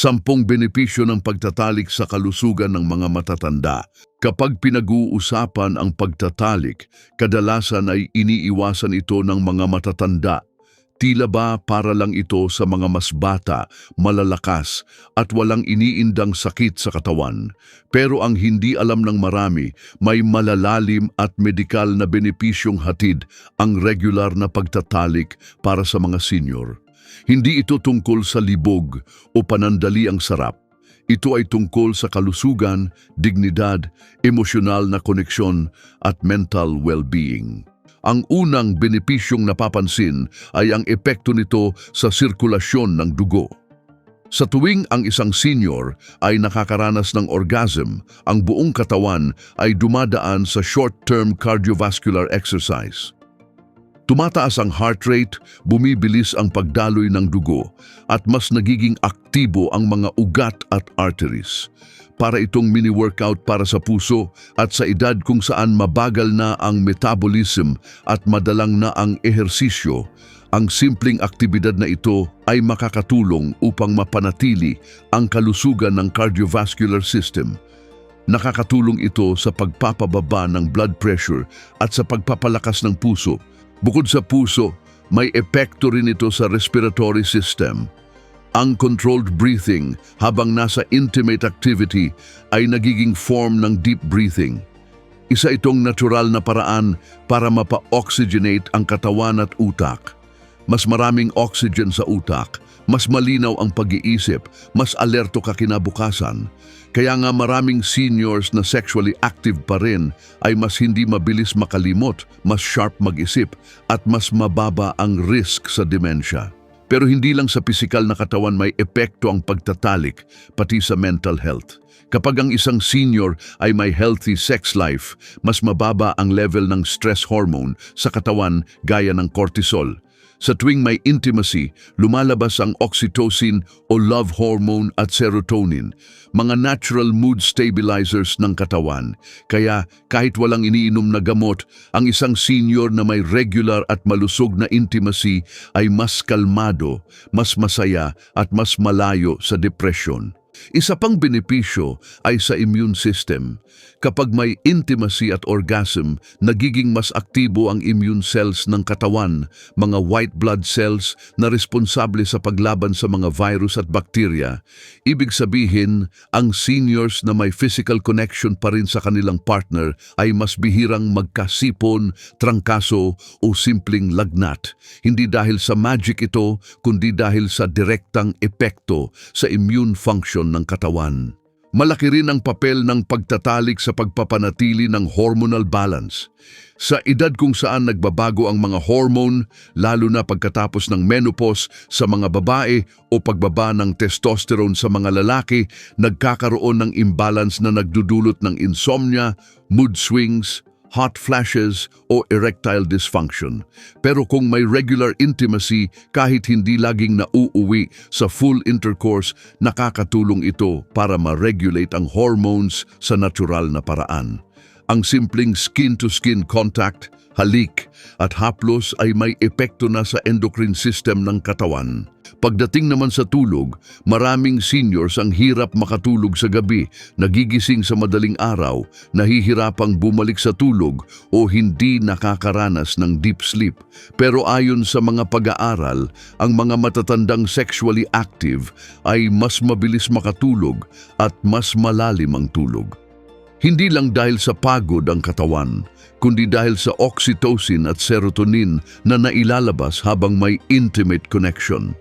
10 benepisyo ng pagtatalik sa kalusugan ng mga matatanda. Kapag pinag-uusapan ang pagtatalik, kadalasan ay iniiwasan ito ng mga matatanda. Tila ba para lang ito sa mga mas bata, malalakas at walang iniindang sakit sa katawan. Pero ang hindi alam ng marami, may malalalim at medikal na benepisyong hatid ang regular na pagtatalik para sa mga senior. Hindi ito tungkol sa libog o panandali ang sarap. Ito ay tungkol sa kalusugan, dignidad, emosyonal na koneksyon at mental well-being. Ang unang benepisyong napapansin ay ang epekto nito sa sirkulasyon ng dugo. Sa tuwing ang isang senior ay nakakaranas ng orgasm, ang buong katawan ay dumadaan sa short-term cardiovascular exercise. Tumataas ang heart rate, bumibilis ang pagdaloy ng dugo, at mas nagiging aktibo ang mga ugat at arteries. Para itong mini-workout para sa puso at sa edad kung saan mabagal na ang metabolism at madalang na ang ehersisyo, ang simpleng aktibidad na ito ay makakatulong upang mapanatili ang kalusugan ng cardiovascular system. Nakakatulong ito sa pagpapababa ng blood pressure at sa pagpapalakas ng puso. Bukod sa puso, may epekto rin ito sa respiratory system. Ang controlled breathing habang nasa intimate activity ay nagiging form ng deep breathing. Isa itong natural na paraan para mapa-oxygenate ang katawan at utak. Mas maraming oxygen sa utak, mas malinaw ang pag-iisip, mas alerto ka kinabukasan. Kaya nga maraming seniors na sexually active pa rin ay mas hindi mabilis makalimot, mas sharp mag-isip at mas mababa ang risk sa dementia. Pero hindi lang sa pisikal na katawan may epekto ang pagtatalik, pati sa mental health. Kapag ang isang senior ay may healthy sex life, mas mababa ang level ng stress hormone sa katawan gaya ng cortisol. Sa tuwing may intimacy, lumalabas ang oxytocin o love hormone at serotonin, mga natural mood stabilizers ng katawan. Kaya kahit walang iniinom na gamot, ang isang senior na may regular at malusog na intimacy ay mas kalmado, mas masaya at mas malayo sa depression. Isa pang benepisyo ay sa immune system. Kapag may intimacy at orgasm, nagiging mas aktibo ang immune cells ng katawan, mga white blood cells na responsable sa paglaban sa mga virus at bakterya. Ibig sabihin, ang seniors na may physical connection pa rin sa kanilang partner ay mas bihirang magkasipon, trangkaso o simpleng lagnat. Hindi dahil sa magic ito, kundi dahil sa direktang epekto sa immune function ng katawan. Malaki rin ang papel ng pagtatalik sa pagpapanatili ng hormonal balance. Sa edad kung saan nagbabago ang mga hormone, lalo na pagkatapos ng menopause sa mga babae o pagbaba ng testosterone sa mga lalaki, nagkakaroon ng imbalance na nagdudulot ng insomnia, mood swings, hot flashes o erectile dysfunction. Pero kung may regular intimacy, kahit hindi laging nauuwi sa full intercourse, nakakatulong ito para ma-regulate ang hormones sa natural na paraan. Ang simpleng skin-to-skin contact, halik at haplos ay may epekto na sa endocrine system ng katawan. Pagdating naman sa tulog, maraming seniors ang hirap makatulog sa gabi, nagigising sa madaling araw, nahihirapang bumalik sa tulog o hindi nakakaranas ng deep sleep. Pero ayon sa mga pag-aaral, ang mga matatandang sexually active ay mas mabilis makatulog at mas malalim ang tulog. Hindi lang dahil sa pagod ang katawan, kundi dahil sa oxytocin at serotonin na nailalabas habang may intimate connection.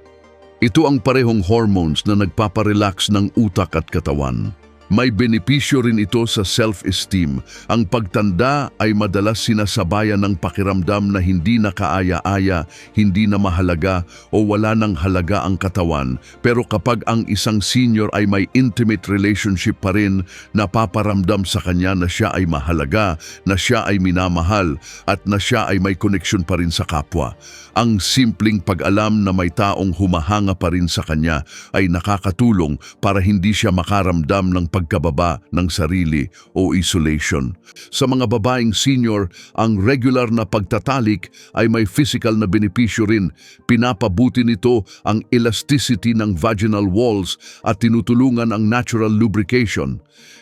Ito ang parehong hormones na nagpaparelax ng utak at katawan. May benepisyo rin ito sa self-esteem. Ang pagtanda ay madalas sinasabayan ng pakiramdam na hindi na kaaya-aya, hindi na mahalaga o wala ng halaga ang katawan. Pero kapag ang isang senior ay may intimate relationship pa rin, napaparamdam sa kanya na siya ay mahalaga, na siya ay minamahal at na siya ay may koneksyon pa rin sa kapwa. Ang simpleng pag-alam na may taong humahanga pa rin sa kanya ay nakakatulong para hindi siya makaramdam ng pagkababa ng sarili o isolation. Sa mga babaeng senior, ang regular na pagtatalik ay may physical na benepisyo rin. Pinapabuti nito ang elasticity ng vaginal walls at tinutulungan ang natural lubrication.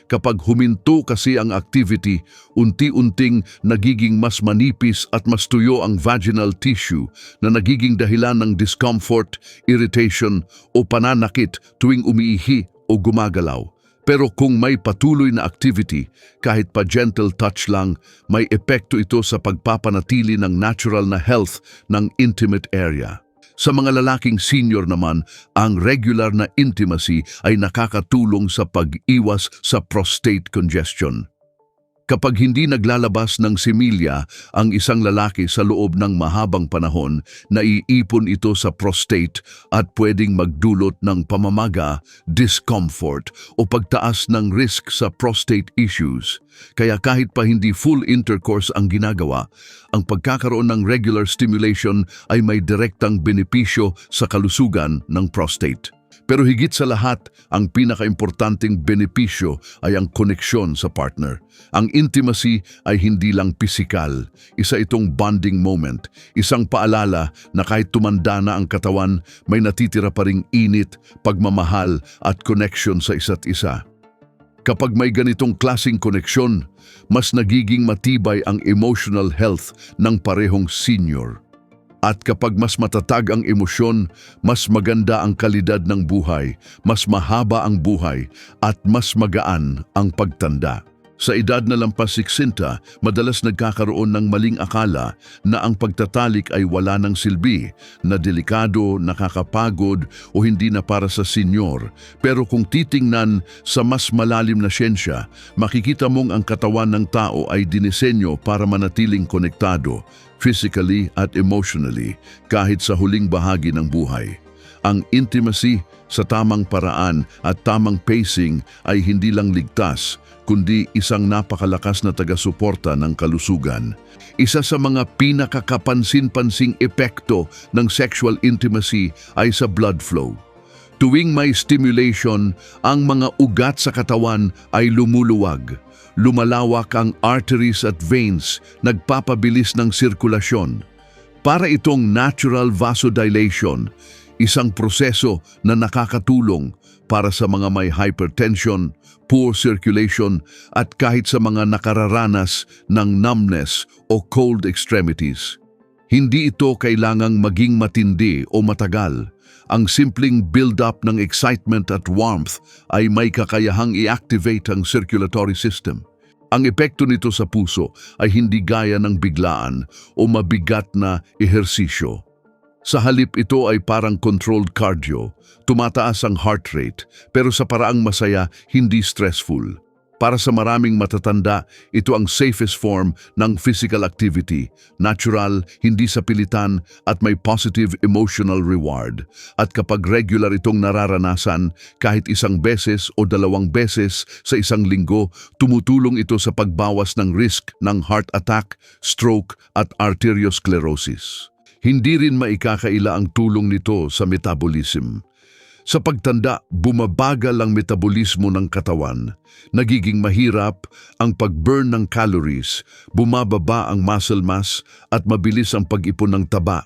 Kapag huminto kasi ang activity, unti-unting nagiging mas manipis at mas tuyo ang vaginal tissue na nagiging dahilan ng discomfort, irritation o pananakit tuwing umiihi o gumagalaw. Pero kung may patuloy na activity, kahit pa gentle touch lang, may epekto ito sa pagpapanatili ng natural na health ng intimate area. Sa mga lalaking senior naman, ang regular na intimacy ay nakakatulong sa pag-iwas sa prostate congestion. Kapag hindi naglalabas ng similya ang isang lalaki sa loob ng mahabang panahon, naiipon ito sa prostate at pwedeng magdulot ng pamamaga, discomfort o pagtaas ng risk sa prostate issues. Kaya kahit pa hindi full intercourse ang ginagawa, ang pagkakaroon ng regular stimulation ay may direktang benepisyo sa kalusugan ng prostate. Pero higit sa lahat, ang pinakaimportanteng benepisyo ay ang koneksyon sa partner. Ang intimacy ay hindi lang pisikal. Isa itong bonding moment. Isang paalala na kahit tumanda na ang katawan, may natitira pa ring init, pagmamahal at connection sa isa't isa. Kapag may ganitong klaseng koneksyon, mas nagiging matibay ang emotional health ng parehong senior. At kapag mas matatag ang emosyon, mas maganda ang kalidad ng buhay, mas mahaba ang buhay, at mas magaan ang pagtanda. Sa edad na lampas 60, madalas nagkakaroon ng maling akala na ang pagtatalik ay wala ng silbi, na delikado, nakakapagod o hindi na para sa senyor. Pero kung titingnan sa mas malalim na siyensya, makikita mong ang katawan ng tao ay dinisenyo para manatiling konektado, physically at emotionally, kahit sa huling bahagi ng buhay. Ang intimacy sa tamang paraan at tamang pacing ay hindi lang ligtas, kundi isang napakalakas na taga-suporta ng kalusugan. Isa sa mga pinakakapansin-pansing epekto ng sexual intimacy ay sa blood flow. Tuwing may stimulation, ang mga ugat sa katawan ay lumuluwag. Lumalawak ang arteries at veins, nagpapabilis ng sirkulasyon. Para itong natural vasodilation, isang proseso na nakakatulong para sa mga may hypertension, poor circulation at kahit sa mga nakararanas ng numbness o cold extremities. Hindi ito kailangang maging matindi o matagal. Ang simpleng build-up ng excitement at warmth ay may kakayahang i-activate ang circulatory system. Ang epekto nito sa puso ay hindi gaya ng biglaan o mabigat na ehersisyo. Sa halip ito ay parang controlled cardio, tumataas ang heart rate, pero sa paraang masaya, hindi stressful. Para sa maraming matatanda, ito ang safest form ng physical activity, natural, hindi sa pilitan at may positive emotional reward. At kapag regular itong nararanasan, kahit isang beses o dalawang beses sa isang linggo, tumutulong ito sa pagbawas ng risk ng heart attack, stroke at arteriosclerosis. Hindi rin maikakaila ang tulong nito sa metabolism. Sa pagtanda, bumabagal ang metabolismo ng katawan, nagiging mahirap ang pag-burn ng calories, bumababa ang muscle mass at mabilis ang pag-ipon ng taba.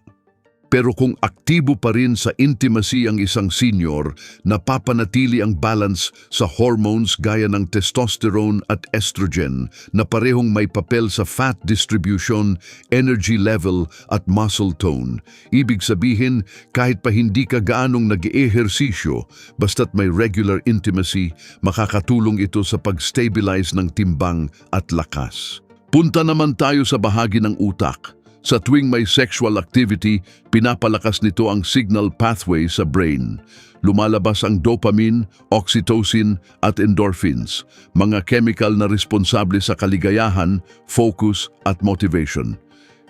Pero kung aktibo pa rin sa intimacy ang isang senior, napapanatili ang balance sa hormones gaya ng testosterone at estrogen na parehong may papel sa fat distribution, energy level at muscle tone. Ibig sabihin, kahit pa hindi ka gaanong nag-eehersisyo, basta't may regular intimacy, makakatulong ito sa pag-stabilize ng timbang at lakas. Punta naman tayo sa bahagi ng utak. Sa tuwing may sexual activity, pinapalakas nito ang signal pathway sa brain. Lumalabas ang dopamine, oxytocin at endorphins, mga chemical na responsable sa kaligayahan, focus at motivation.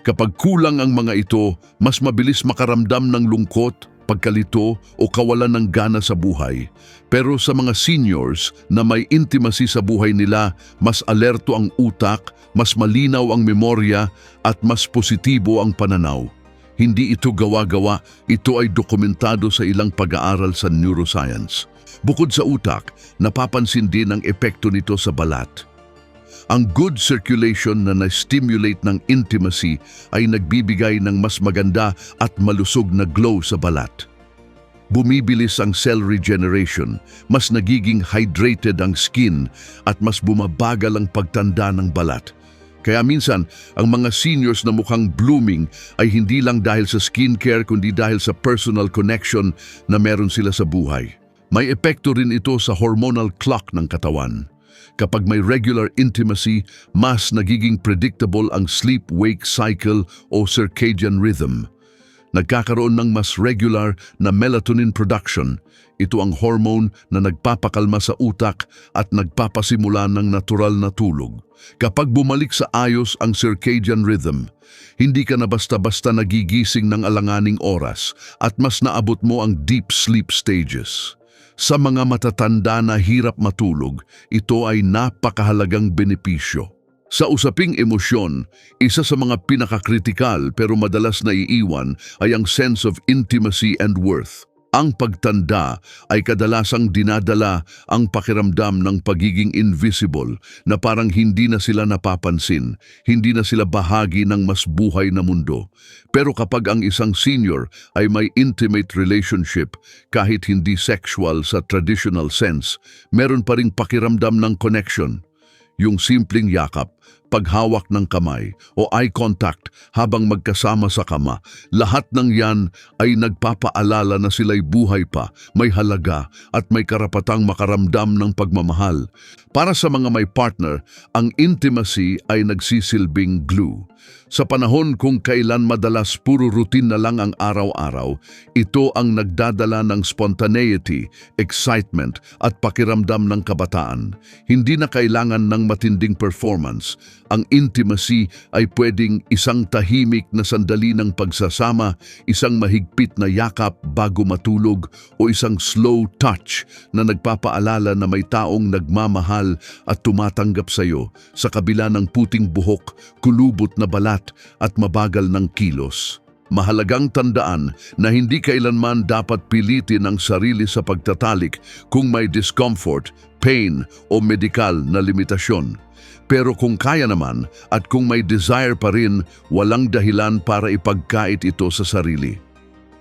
Kapag kulang ang mga ito, mas mabilis makaramdam ng lungkot, pagkalito o kawalan ng gana sa buhay. Pero sa mga seniors na may intimacy sa buhay nila, mas alerto ang utak, mas malinaw ang memorya at mas positibo ang pananaw. Hindi ito gawa-gawa, ito ay dokumentado sa ilang pag-aaral sa neuroscience. Bukod sa utak, napapansin din ang epekto nito sa balat. Ang good circulation na na-stimulate ng intimacy ay nagbibigay ng mas maganda at malusog na glow sa balat. Bumibilis ang cell regeneration, mas nagiging hydrated ang skin at mas bumabagal ang pagtanda ng balat. Kaya minsan, ang mga seniors na mukhang blooming ay hindi lang dahil sa skincare kundi dahil sa personal connection na meron sila sa buhay. May epekto rin ito sa hormonal clock ng katawan. Kapag may regular intimacy, mas nagiging predictable ang sleep-wake cycle o circadian rhythm. Nagkakaroon ng mas regular na melatonin production. Ito ang hormone na nagpapakalma sa utak at nagpapasimula ng natural na tulog. Kapag bumalik sa ayos ang circadian rhythm, hindi ka na basta-basta nagigising ng alanganing oras at mas naabot mo ang deep sleep stages. Sa mga matatanda na hirap matulog, ito ay napakahalagang benepisyo. Sa usaping emosyon, isa sa mga pinakakritikal pero madalas na iiwan ay ang sense of intimacy and worth. Ang pagtanda ay kadalasang dinadala ang pakiramdam ng pagiging invisible na parang hindi na sila napapansin, hindi na sila bahagi ng mas buhay na mundo. Pero kapag ang isang senior ay may intimate relationship, kahit hindi sexual sa traditional sense, meron pa ring pakiramdam ng connection. Yung simpleng yakap, paghawak ng kamay o eye contact habang magkasama sa kama, lahat ng yan ay nagpapaalala na sila'y buhay pa, may halaga at may karapatang makaramdam ng pagmamahal. Para sa mga may partner, ang intimacy ay nagsisilbing glue. Sa panahon kung kailan madalas puro routine na lang ang araw-araw, ito ang nagdadala ng spontaneity, excitement at pakiramdam ng kabataan. Hindi na kailangan ng matinding performance. Ang intimacy ay pwedeng isang tahimik na sandali ng pagsasama, isang mahigpit na yakap bago matulog o isang slow touch na nagpapaalala na may taong nagmamahal at tumatanggap sa iyo sa kabila ng puting buhok, kulubot na balat at mabagal ng kilos. Mahalagang tandaan na hindi kailanman dapat pilitin ang sarili sa pagtatalik kung may discomfort, pain o medikal na limitasyon. Pero kung kaya naman at kung may desire pa rin, walang dahilan para ipagkait ito sa sarili.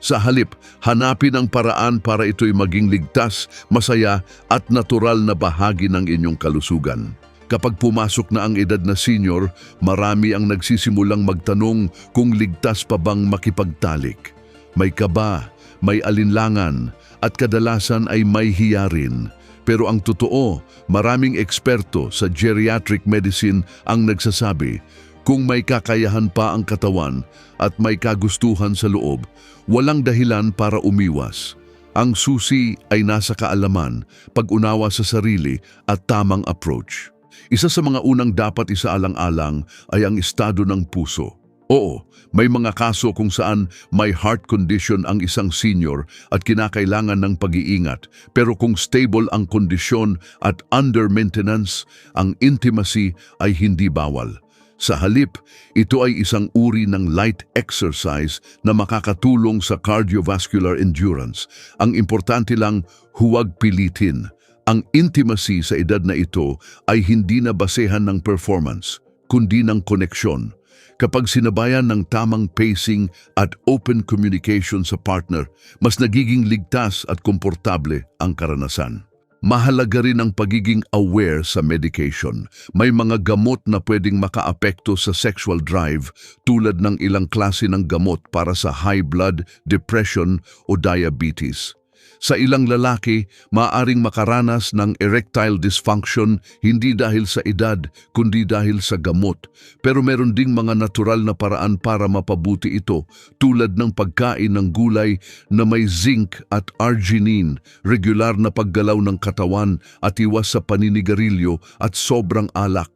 Sa halip, hanapin ang paraan para ito'y maging ligtas, masaya at natural na bahagi ng inyong kalusugan. Kapag pumasok na ang edad na senior, marami ang nagsisimulang magtanong kung ligtas pa bang makipagtalik. May kaba, may alinlangan, at kadalasan ay may hiya rin. Pero ang totoo, maraming eksperto sa geriatric medicine ang nagsasabi, kung may kakayahan pa ang katawan at may kagustuhan sa loob, walang dahilan para umiwas. Ang susi ay nasa kaalaman, pag-unawa sa sarili at tamang approach. Isa sa mga unang dapat isaalang-alang ay ang estado ng puso. Oo, may mga kaso kung saan may heart condition ang isang senior at kinakailangan ng pag-iingat. Pero kung stable ang kondisyon at under maintenance, ang intimacy ay hindi bawal. Sa halip, ito ay isang uri ng light exercise na makakatulong sa cardiovascular endurance. Ang importante lang, huwag pilitin. Ang intimacy sa edad na ito ay hindi na basehan ng performance, kundi ng koneksyon. Kapag sinabayan ng tamang pacing at open communication sa partner, mas nagiging ligtas at komportable ang karanasan. Mahalaga rin ang pagiging aware sa medication. May mga gamot na pwedeng makaapekto sa sexual drive tulad ng ilang klase ng gamot para sa high blood, depression o diabetes. Sa ilang lalaki, maaaring makaranas ng erectile dysfunction hindi dahil sa edad, kundi dahil sa gamot. Pero meron ding mga natural na paraan para mapabuti ito, tulad ng pagkain ng gulay na may zinc at arginine, regular na paggalaw ng katawan at iwas sa paninigarilyo at sobrang alak.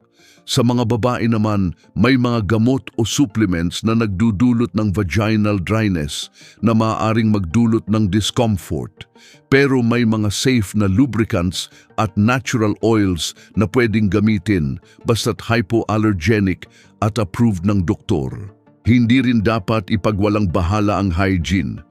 Sa mga babae naman, may mga gamot o supplements na nagdudulot ng vaginal dryness na maaaring magdulot ng discomfort. Pero may mga safe na lubricants at natural oils na pwedeng gamitin basta't hypoallergenic at approved ng doktor. Hindi rin dapat ipagwalang bahala ang hygiene.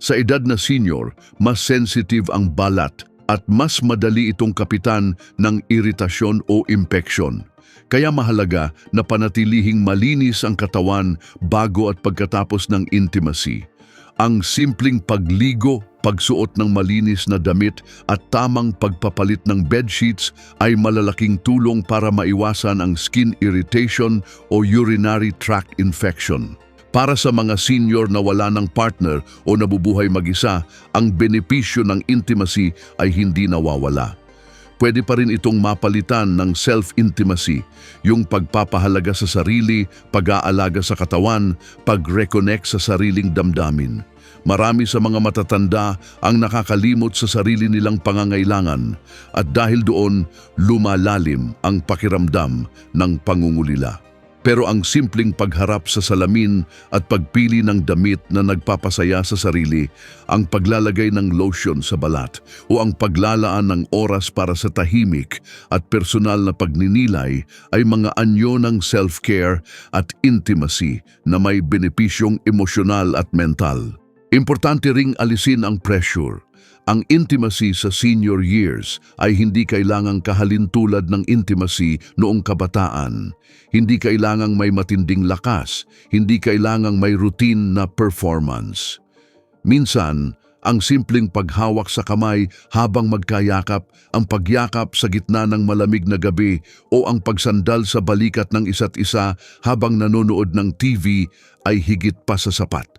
Sa edad na senior, mas sensitive ang balat at mas madali itong kapitan ng iritasyon o impeksyon. Kaya mahalaga na panatilihing malinis ang katawan bago at pagkatapos ng intimacy. Ang simpleng pagligo, pagsuot ng malinis na damit at tamang pagpapalit ng bedsheets ay malalaking tulong para maiwasan ang skin irritation o urinary tract infection. Para sa mga senior na wala ng partner o nabubuhay mag-isa, ang benepisyo ng intimacy ay hindi nawawala. Pwede pa rin itong mapalitan ng self-intimacy, yung pagpapahalaga sa sarili, pag-aalaga sa katawan, pag-reconnect sa sariling damdamin. Marami sa mga matatanda ang nakakalimot sa sarili nilang pangangailangan at dahil doon lumalalim ang pakiramdam ng pangungulila. Pero ang simpleng pagharap sa salamin at pagpili ng damit na nagpapasaya sa sarili, ang paglalagay ng lotion sa balat o ang paglalaan ng oras para sa tahimik at personal na pagninilay ay mga anyo ng self-care at intimacy na may benepisyong emosyonal at mental. Importante ring alisin ang pressure. Ang intimacy sa senior years ay hindi kailangang kahalintulad ng intimacy noong kabataan. Hindi kailangang may matinding lakas, hindi kailangang may routine na performance. Minsan, ang simpleng paghawak sa kamay habang magkayakap, ang pagyakap sa gitna ng malamig na gabi o ang pagsandal sa balikat ng isa't isa habang nanonood ng TV ay higit pa sa sapat.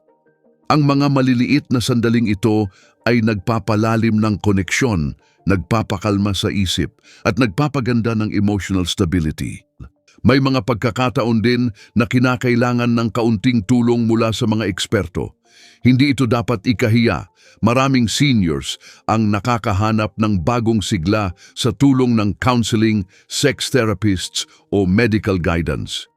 Ang mga maliliit na sandaling ito ay nagpapalalim ng koneksyon, nagpapakalma sa isip, at nagpapaganda ng emotional stability. May mga pagkakataon din na kinakailangan ng kaunting tulong mula sa mga eksperto. Hindi ito dapat ikahiya. Maraming seniors ang nakakahanap ng bagong sigla sa tulong ng counseling, sex therapists o medical guidance.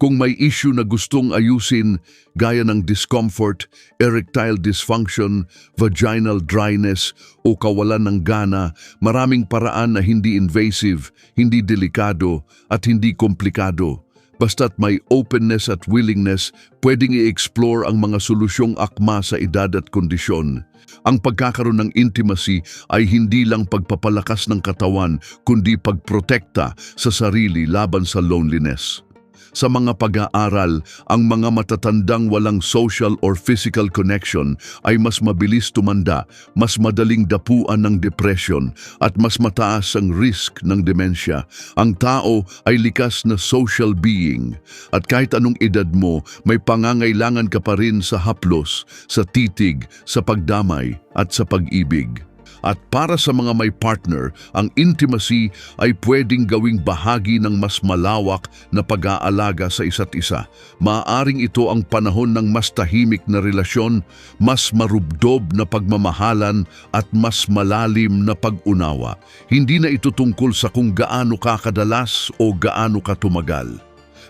Kung may issue na gustong ayusin gaya ng discomfort, erectile dysfunction, vaginal dryness o kawalan ng gana, maraming paraan na hindi invasive, hindi delikado at hindi komplikado. Basta't may openness at willingness, pwedeng i-explore ang mga solusyong akma sa edad at kondisyon. Ang pagkakaroon ng intimacy ay hindi lang pagpapalakas ng katawan, kundi pagprotekta sa sarili laban sa loneliness. Sa mga pag-aaral, ang mga matatandang walang social or physical connection ay mas mabilis tumanda, mas madaling dapuan ng depression at mas mataas ang risk ng demensya. Ang tao ay likas na social being at kahit anong edad mo, may pangangailangan ka pa rin sa haplos, sa titig, sa pagdamay at sa pag-ibig. At para sa mga may partner, ang intimacy ay pwedeng gawing bahagi ng mas malawak na pag-aalaga sa isa't isa. Maaaring ito ang panahon ng mas tahimik na relasyon, mas marubdob na pagmamahalan at mas malalim na pag-unawa. Hindi na ito tungkol sa kung gaano ka kadalas o gaano ka tumagal.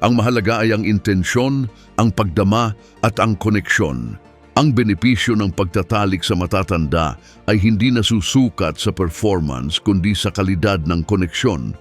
Ang mahalaga ay ang intensyon, ang pagdama at ang koneksyon. Ang benepisyo ng pagtatalik sa matatanda ay hindi nasusukat sa performance kundi sa kalidad ng koneksyon.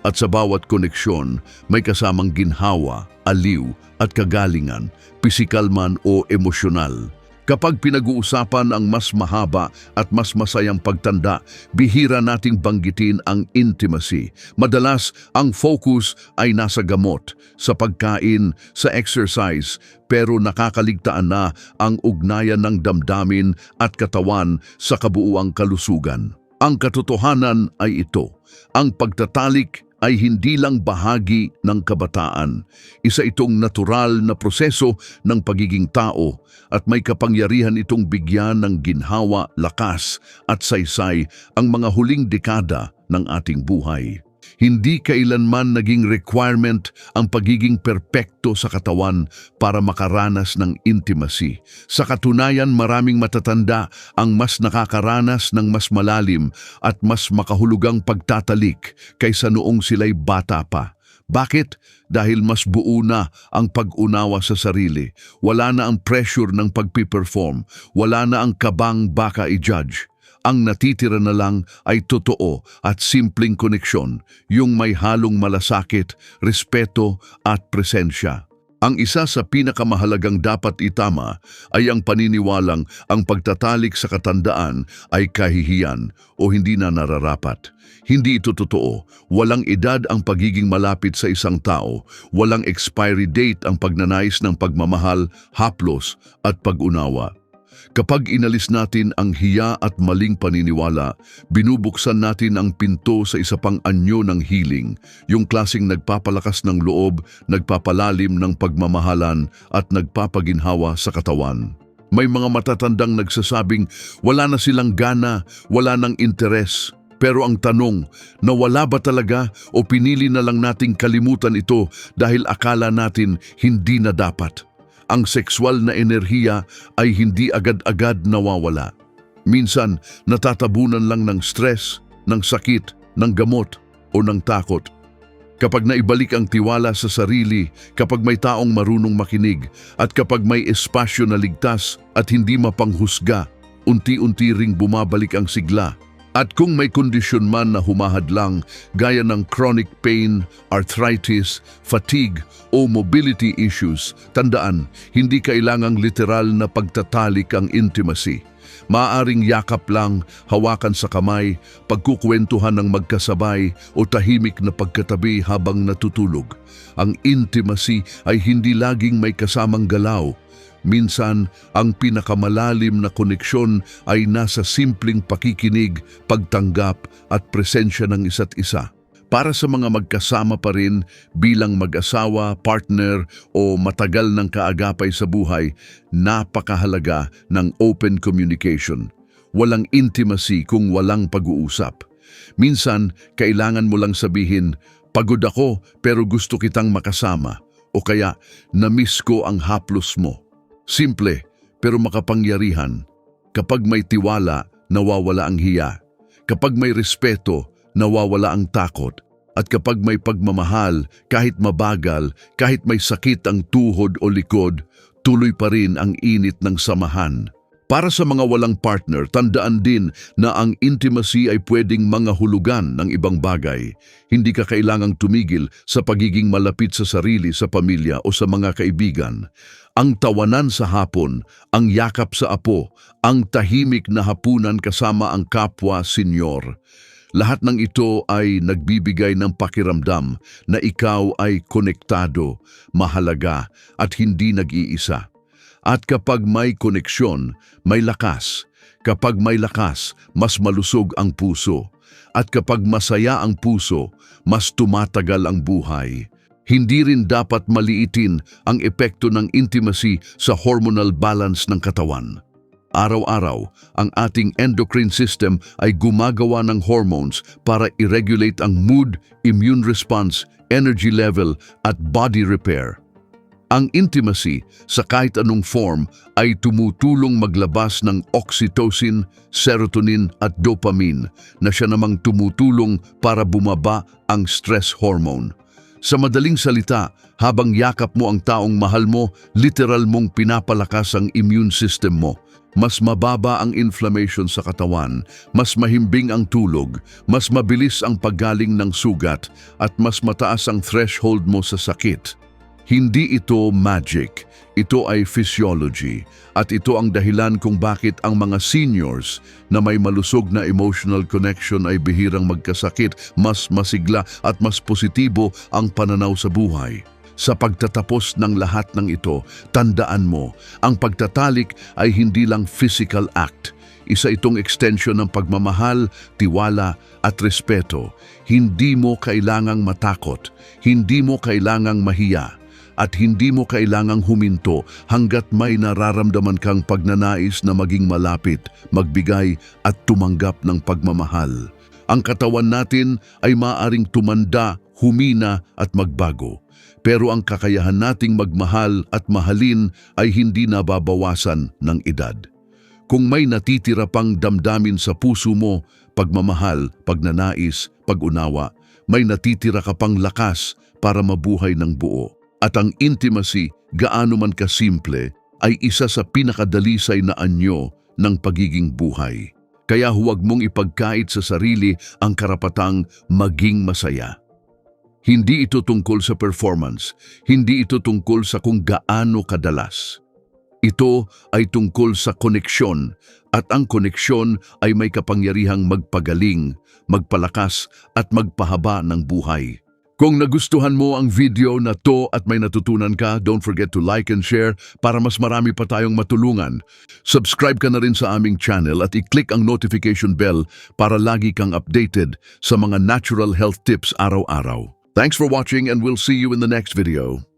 At sa bawat koneksyon, may kasamang ginhawa, aliw at kagalingan, pisikal man o emosyonal. Kapag pinag-uusapan ang mas mahaba at mas masayang pagtanda, bihira nating banggitin ang intimacy. Madalas, ang focus ay nasa gamot, sa pagkain, sa exercise, pero nakakaligtaan na ang ugnayan ng damdamin at katawan sa kabuuang kalusugan. Ang katotohanan ay ito, ang pagtatalik ay hindi lang bahagi ng kabataan. Isa itong natural na proseso ng pagiging tao at may kapangyarihan itong bigyan ng ginhawa, lakas at saysay ang mga huling dekada ng ating buhay. Hindi kailanman naging requirement ang pagiging perpekto sa katawan para makaranas ng intimacy. Sa katunayan, maraming matatanda ang mas nakakaranas ng mas malalim at mas makahulugang pagtatalik kaysa noong sila'y bata pa. Bakit? Dahil mas buo na ang pag-unawa sa sarili. Wala na ang pressure ng pagpiperform. Wala na ang kabang baka i-judge. Ang natitira na lang ay totoo at simpleng koneksyon, yung may halong malasakit, respeto at presensya. Ang isa sa pinakamahalagang dapat itama ay ang paniniwalang ang pagtatalik sa katandaan ay kahihiyan o hindi na nararapat. Hindi ito totoo. Walang edad ang pagiging malapit sa isang tao. Walang expiry date ang pagnanais ng pagmamahal, haplos at pag-unawa. Kapag inalis natin ang hiya at maling paniniwala, binubuksan natin ang pinto sa isa pang anyo ng healing, yung klaseng nagpapalakas ng loob, nagpapalalim ng pagmamahalan at nagpapaginhawa sa katawan. May mga matatandang nagsasabing wala na silang gana, wala nang interes. Pero ang tanong, nawala ba talaga o pinili na lang nating kalimutan ito dahil akala natin hindi na dapat? Ang sexual na enerhiya ay hindi agad-agad nawawala. Minsan, natatabunan lang ng stress, ng sakit, ng gamot o ng takot. Kapag naibalik ang tiwala sa sarili, kapag may taong marunong makinig, at kapag may espasyo na ligtas at hindi mapanghusga, unti-unti ring bumabalik ang sigla. At kung may kondisyon man na humahadlang gaya ng chronic pain, arthritis, fatigue o mobility issues, tandaan, hindi kailangang literal na pagtatalik ang intimacy. Maaaring yakap lang, hawakan sa kamay, pagkukwentuhan ng magkasabay o tahimik na pagkatabi habang natutulog. Ang intimacy ay hindi laging may kasamang galaw. Minsan, ang pinakamalalim na koneksyon ay nasa simpleng pakikinig, pagtanggap at presensya ng isa't isa. Para sa mga magkasama pa rin bilang mag-asawa, partner o matagal ng kaagapay sa buhay, napakahalaga ng open communication. Walang intimacy kung walang pag-uusap. Minsan, kailangan mo lang sabihin, "Pagod ako pero gusto kitang makasama." O kaya, "Na-miss ko ang haplos mo." Simple, pero makapangyarihan. Kapag may tiwala, nawawala ang hiya. Kapag may respeto, nawawala ang takot. At kapag may pagmamahal, kahit mabagal, kahit may sakit ang tuhod o likod, tuloy pa rin ang init ng samahan. Para sa mga walang partner, tandaan din na ang intimacy ay pwedeng mga hulugan ng ibang bagay. Hindi ka kailangang tumigil sa pagiging malapit sa sarili, sa pamilya o sa mga kaibigan. Ang tawanan sa hapon, ang yakap sa apo, ang tahimik na hapunan kasama ang kapwa senyor. Lahat ng ito ay nagbibigay ng pakiramdam na ikaw ay konektado, mahalaga at hindi nag-iisa. At kapag may koneksyon, may lakas. Kapag may lakas, mas malusog ang puso. At kapag masaya ang puso, mas tumatagal ang buhay. Hindi rin dapat maliitin ang epekto ng intimacy sa hormonal balance ng katawan. Araw-araw, ang ating endocrine system ay gumagawa ng hormones para i-regulate ang mood, immune response, energy level at body repair. Ang intimacy sa kahit anong form ay tumutulong maglabas ng oxytocin, serotonin at dopamine na siya namang tumutulong para bumaba ang stress hormone. Sa madaling salita, habang yakap mo ang taong mahal mo, literal mong pinapalakas ang immune system mo. Mas mababa ang inflammation sa katawan, mas mahimbing ang tulog, mas mabilis ang paggaling ng sugat at mas mataas ang threshold mo sa sakit. Hindi ito magic, ito ay physiology at ito ang dahilan kung bakit ang mga seniors na may malusog na emotional connection ay bihirang magkasakit, mas masigla at mas positibo ang pananaw sa buhay. Sa pagtatapos ng lahat ng ito, tandaan mo, ang pagtatalik ay hindi lang physical act. Isa itong extension ng pagmamahal, tiwala at respeto. Hindi mo kailangang matakot, hindi mo kailangang mahiya. At hindi mo kailangang huminto hanggat may nararamdaman kang pagnanais na maging malapit, magbigay at tumanggap ng pagmamahal. Ang katawan natin ay maaaring tumanda, humina at magbago. Pero ang kakayahan nating magmahal at mahalin ay hindi nababawasan ng edad. Kung may natitira pang damdamin sa puso mo, pagmamahal, pagnanais, pag-unawa, may natitira ka pang lakas para mabuhay ng buo. At ang intimacy, gaano man kasimple, ay isa sa pinakadalisay na anyo ng pagiging buhay. Kaya huwag mong ipagkait sa sarili ang karapatang maging masaya. Hindi ito tungkol sa performance, hindi ito tungkol sa kung gaano kadalas. Ito ay tungkol sa koneksyon at ang koneksyon ay may kapangyarihang magpagaling, magpalakas at magpahaba ng buhay. Kung nagustuhan mo ang video na to at may natutunan ka, don't forget to like and share para mas marami pa tayong matulungan. Subscribe ka na rin sa aming channel at i-click ang notification bell para lagi kang updated sa mga natural health tips araw-araw. Thanks for watching and we'll see you in the next video.